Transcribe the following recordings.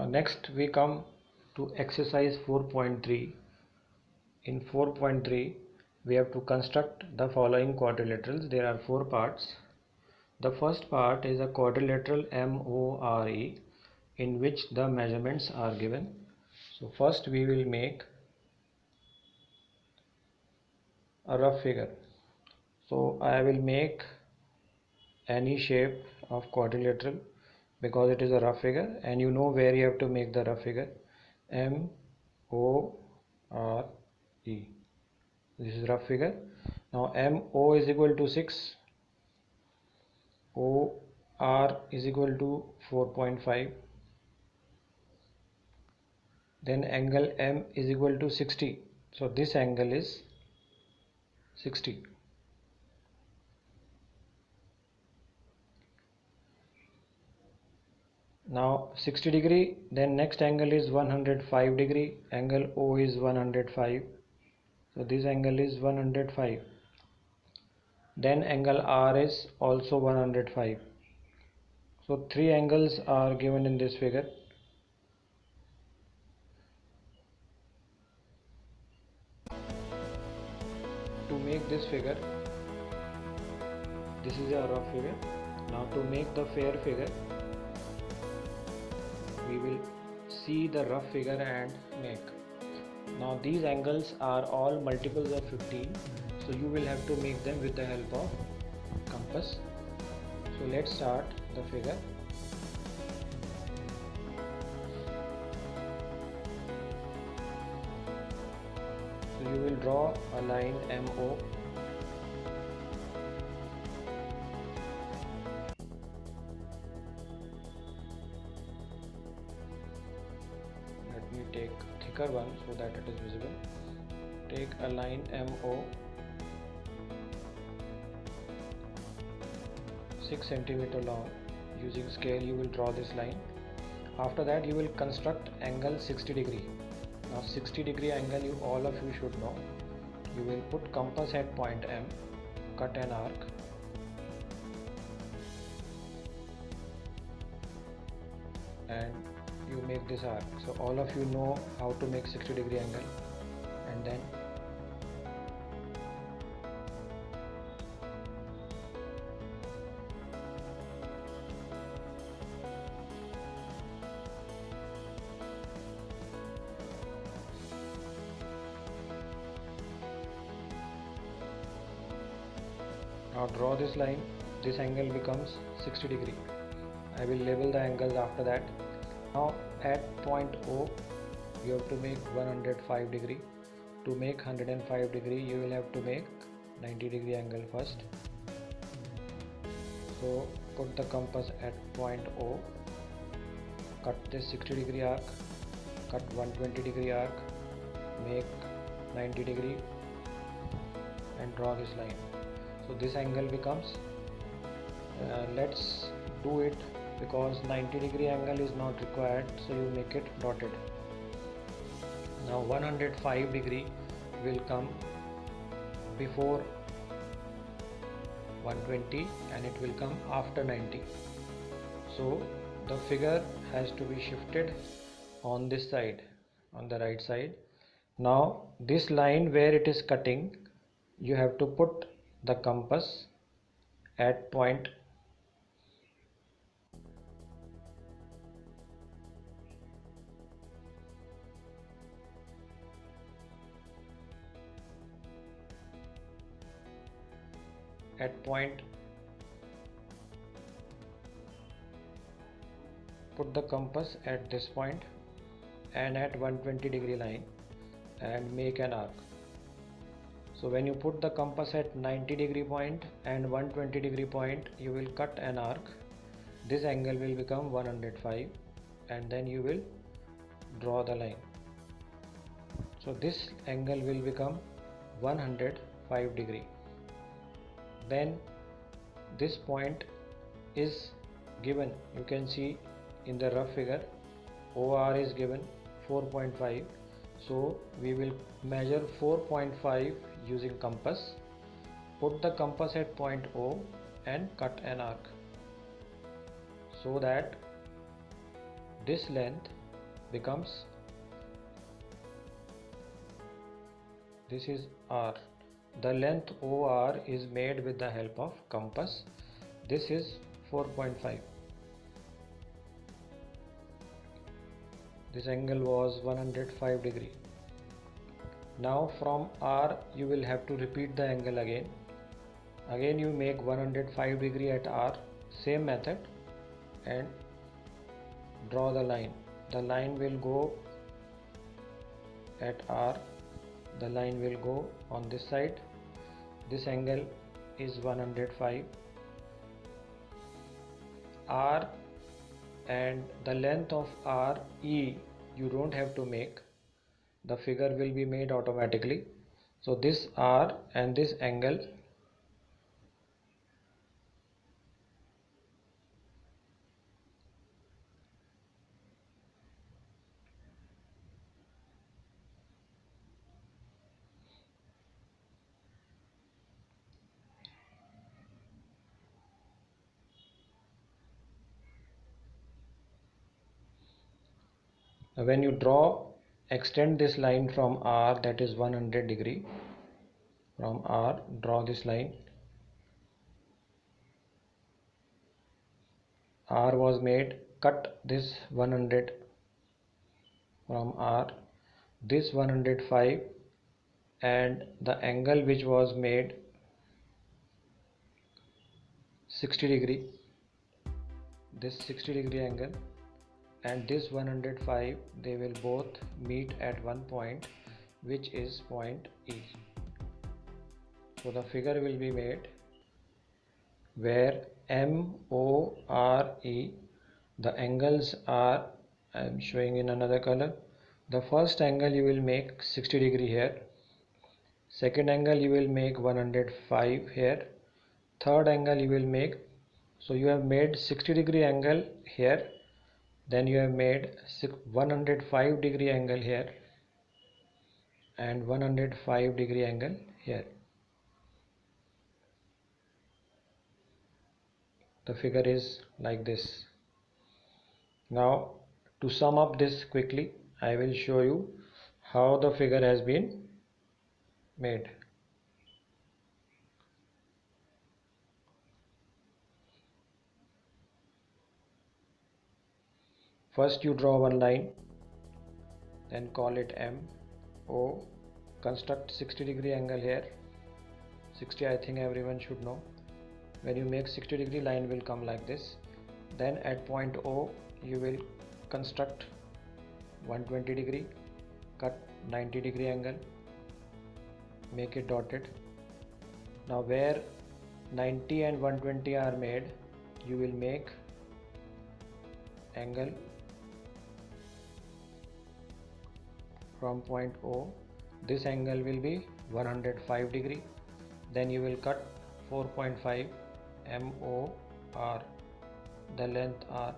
Next we come to exercise 4.3. In 4.3 we have to construct the following quadrilaterals. There are 4 parts. The first part is a quadrilateral MORE in which the measurements are given. So first we will make a rough figure. So I will make any shape of quadrilateral because it is a rough figure, and you know where you have to make the rough figure. MORE. This is rough figure. Now MO is equal to 6, OR is equal to 4.5, then angle M is equal to 60. So this angle is 60. Now 60 degree, then next angle is 105 degree, angle O is 105, so this angle is 105. Then angle R is also 105. So 3 angles are given in this figure. To make this figure, this is a rough figure. Now to make the fair figure, we will see the rough figure and make. Now these angles are all multiples of 15, so you will have to make them with the help of compass. So let's start the figure. So you will draw a line MO. Let me take a thicker one so that it is visible. Take a line MO, 6 cm long. Using scale you will draw this line. After that you will construct angle 60 degree. Now 60 degree angle all of you should know. You will put compass at point M, cut an arc, and you make this arc. So all of you know how to make 60 degree angle, and then now draw this line. This angle becomes 60 degree. I will label the angles after that. Now at point O you have to make 105 degree. To make 105 degree you will have to make 90 degree angle first. So put the compass at point O, cut this 60 degree arc, cut 120 degree arc, make 90 degree and draw this line. So this angle becomes, let's do it because 90 degree angle is not required, so you make it dotted. Now 105 degree will come before 120 and it will come after 90. So the figure has to be shifted on this side, on the right side. Now this line where it is cutting, you have to put the compass at point put the compass at this point and at 120 degree line and make an arc. So when you put the compass at 90 degree point and 120 degree point, you will cut an arc. This angle will become 105 and then you will draw the line. So this angle will become 105 degree. Then this point is given, you can see in the rough figure, OR is given 4.5. So we will measure 4.5 using compass, put the compass at point O and cut an arc so that this length becomes, this is R. The length OR is made with the help of compass. This is 4.5. This angle was 105 degree. Now from R you will have to repeat the angle again. Again you make 105 degree at R, same method, and draw the line. The line will go at R, the line will go on this side. This angle is 105. R and the length of R, E, you don't have to make. The figure will be made automatically. So this R and this angle when you draw, extend this line from R, that is 100 degree. From R, draw this line. R was made, cut this 100 from R, this 105, and the angle which was made 60 degree, this 60 degree angle, and this 105, they will both meet at one point, which is point E. So the figure will be made where MORE, the angles are, I am showing in another color. The first angle you will make 60 degree here, second angle you will make 105 here, third angle you will make, so you have made 60 degree angle here, then you have made 105 degree angle here and 105 degree angle here. The figure is like this. Now to sum up this quickly, I will show you how the figure has been made. First you draw one line, then call it MO, construct 60 degree angle here. 60 I think everyone should know. When you make 60 degree, line will come like this. Then at point O you will construct 120 degree, cut 90 degree angle, make it dotted. Now where 90 and 120 are made, you will make angle from point O. This angle will be 105 degree. Then you will cut 4.5 MOR, the length R.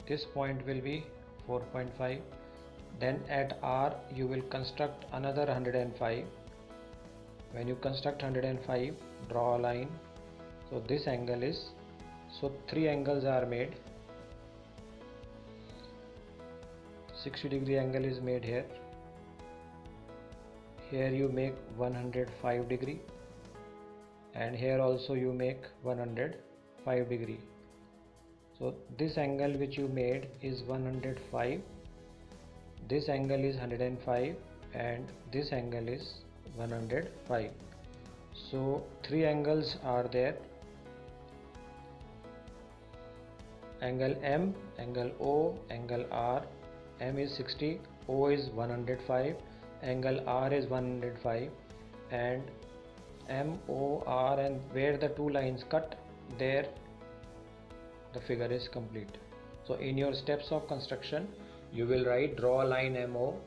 This point will be 4.5. Then at R you will construct another 105. When you construct 105, draw a line. So this angle is, so three angles are made. 60 degree angle is made here. Here you make 105 degree, and here also you make 105 degree. So this angle which you made is 105, this angle is 105, and this angle is 105. So three angles are there: angle M, angle O, angle R. M is 60, O is 105, angle R is 105, and MOR, and where the two lines cut, there the figure is complete. So in your steps of construction, you will write, draw a line MO,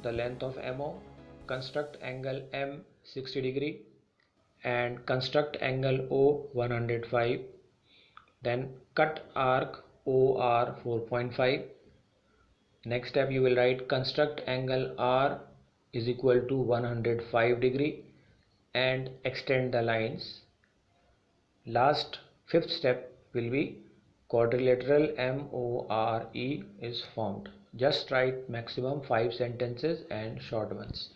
the length of MO, construct angle M 60 degree, and construct angle O 105, then cut arc OR 4.5. Next step you will write, construct angle R is equal to 105 degree and extend the lines. Last, fifth step will be quadrilateral MORE is formed. Just write maximum 5 sentences and short ones.